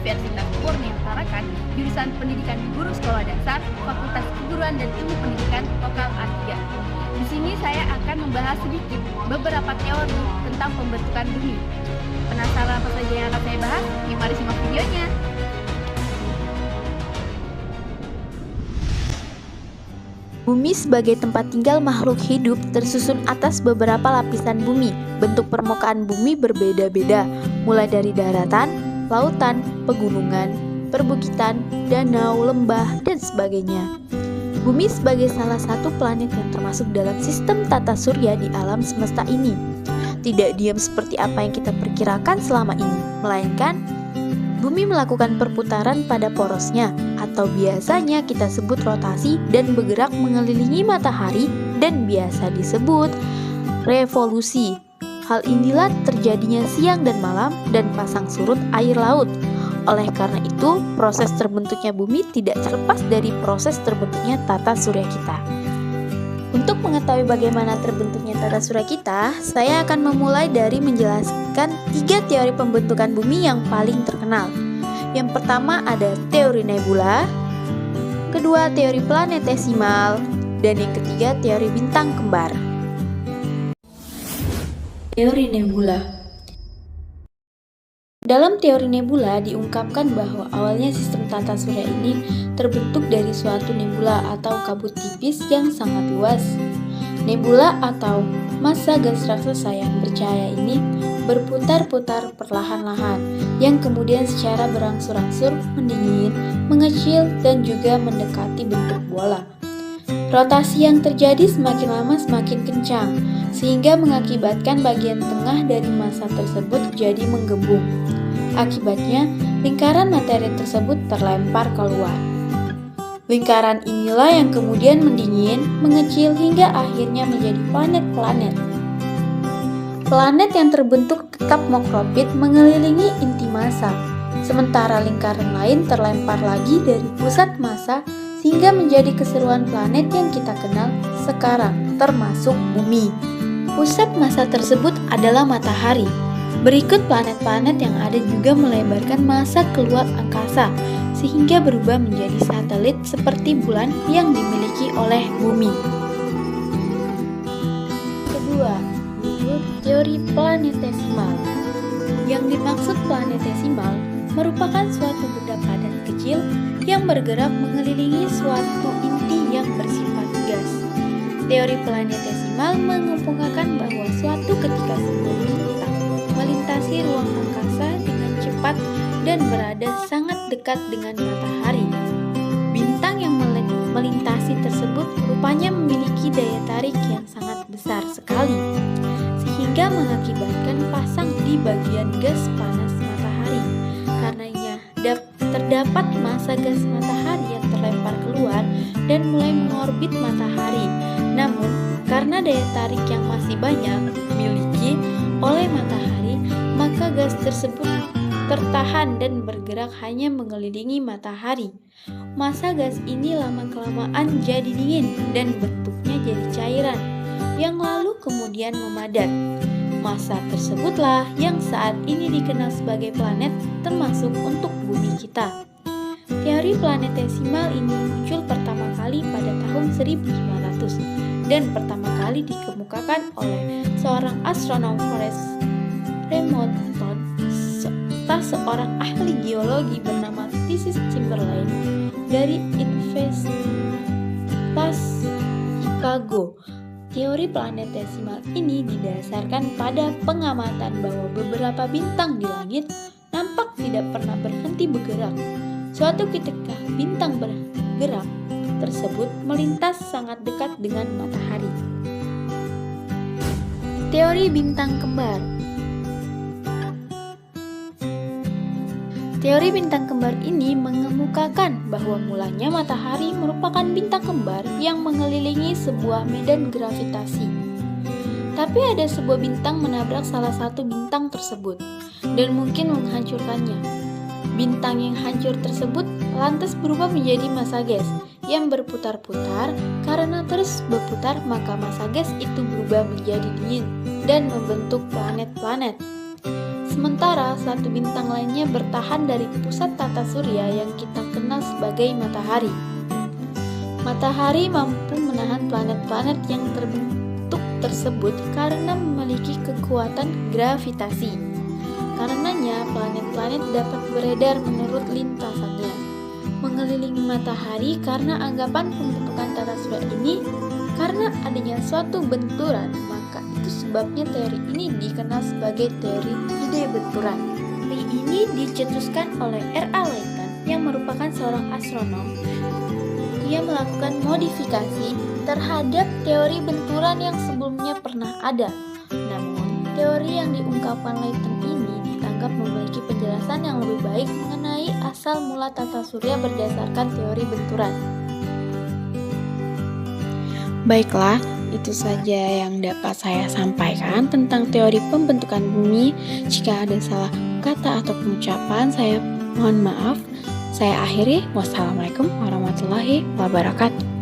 Universitas Murni Utarakan, jurusan Pendidikan Guru Sekolah Dasar, Fakultas Keguruan dan Ilmu Pendidikan Lokal A3. Di sini saya akan membahas sedikit beberapa teori tentang pembentukan bumi. Penasaran apa saja yang akan saya bahas? Yuk mari simak videonya. Bumi sebagai tempat tinggal makhluk hidup tersusun atas beberapa lapisan bumi. Bentuk permukaan bumi berbeda-beda, mulai dari daratan, lautan, pegunungan, perbukitan, danau, lembah, dan sebagainya. Bumi sebagai salah satu planet yang termasuk dalam sistem tata surya di alam semesta ini. Tidak diam seperti apa yang kita perkirakan selama ini, melainkan bumi melakukan perputaran pada porosnya, atau biasanya kita sebut rotasi dan bergerak mengelilingi matahari dan biasa disebut revolusi. Hal inilah terjadinya siang dan malam dan pasang surut air laut. Oleh karena itu, proses terbentuknya bumi tidak terlepas dari proses terbentuknya tata surya kita. Untuk mengetahui bagaimana terbentuknya tata surya kita, saya akan memulai dari menjelaskan 3 teori pembentukan bumi yang paling terkenal. Yang pertama ada teori nebula, kedua teori planetesimal, dan yang ketiga teori bintang kembar. Teori nebula. Dalam teori nebula diungkapkan bahwa awalnya sistem tata surya ini terbentuk dari suatu nebula atau kabut tipis yang sangat luas. Nebula atau massa gas raksasa yang bercahaya ini berputar-putar perlahan-lahan, yang kemudian secara berangsur-angsur mendingin, mengecil, dan juga mendekati bentuk bola. Rotasi yang terjadi semakin lama semakin kencang, sehingga mengakibatkan bagian tengah dari massa tersebut jadi menggembung. Akibatnya, lingkaran materi tersebut terlempar keluar. Lingkaran inilah yang kemudian mendingin, mengecil, hingga akhirnya menjadi planet-planet. Planet yang terbentuk tetap mengkropit mengelilingi inti massa, sementara lingkaran lain terlempar lagi dari pusat massa sehingga menjadi keseruan planet yang kita kenal sekarang, termasuk bumi. Pusat massa tersebut adalah matahari. Berikut planet-planet yang ada juga melebarkan massa keluar angkasa, sehingga berubah menjadi satelit seperti bulan yang dimiliki oleh bumi. Kedua, teori planetesimal. Yang dimaksud planetesimal merupakan suatu benda padat kecil yang bergerak mengelilingi suatu inti yang bersifat gas. Teori planetesimal mengemukakan bahwa suatu ketika sebuah bintang melintasi ruang angkasa dengan cepat dan berada sangat dekat dengan matahari. Bintang yang melintasi tersebut rupanya memiliki daya tarik yang sangat besar sekali, sehingga mengakibatkan pasang di bagian gas panas matahari. Karenanya terdapat massa gas matahari yang terlempar keluar dan mulai mengorbit matahari. Namun, karena daya tarik yang masih banyak dimiliki oleh matahari, maka gas tersebut tertahan dan bergerak hanya mengelilingi matahari. Massa gas ini lama-kelamaan jadi dingin dan bentuknya jadi cairan, yang lalu kemudian memadat. Massa tersebutlah yang saat ini dikenal sebagai planet, termasuk untuk bumi kita. Teori planetesimal ini muncul pertama kali pada tahun 1500 dan pertama kali dikemukakan oleh seorang astronom Remington serta seorang ahli geologi bernama Thesis Chamberlain dari Universitas Chicago. Teori planetesimal ini didasarkan pada pengamatan bahwa beberapa bintang di langit nampak tidak pernah berhenti bergerak. Suatu ketika bintang bergerak tersebut melintas sangat dekat dengan matahari. Teori bintang kembar. Teori bintang kembar ini mengemukakan bahwa mulanya matahari merupakan bintang kembar yang mengelilingi sebuah medan gravitasi. Tapi ada sebuah bintang menabrak salah satu bintang tersebut dan mungkin menghancurkannya. Bintang yang hancur tersebut lantas berubah menjadi massa gas yang berputar-putar. Karena terus berputar, maka massa gas itu berubah menjadi dingin dan membentuk planet-planet. Sementara satu bintang lainnya bertahan dari pusat tata surya yang kita kenal sebagai matahari. Matahari mampu menahan planet-planet yang terbentuk tersebut karena memiliki kekuatan gravitasi. Karenanya, planet-planet dapat beredar menurut lintasannya, mengelilingi matahari karena anggapan pembentukan tata surya ini karena adanya suatu benturan, maka itu sebabnya teori ini dikenal sebagai teori ide benturan. Teori ini dicetuskan oleh R.A. Layton yang merupakan seorang astronom. Ia melakukan modifikasi terhadap teori benturan yang sebelumnya pernah ada. Namun, teori yang diungkapkan Layton ini dianggap memiliki penjelasan yang lebih baik mengenai asal mula tata surya berdasarkan teori benturan. Baiklah, itu saja yang dapat saya sampaikan tentang teori pembentukan bumi. Jika ada salah kata atau pengucapan, saya mohon maaf. Saya akhiri. Wassalamualaikum warahmatullahi wabarakatuh.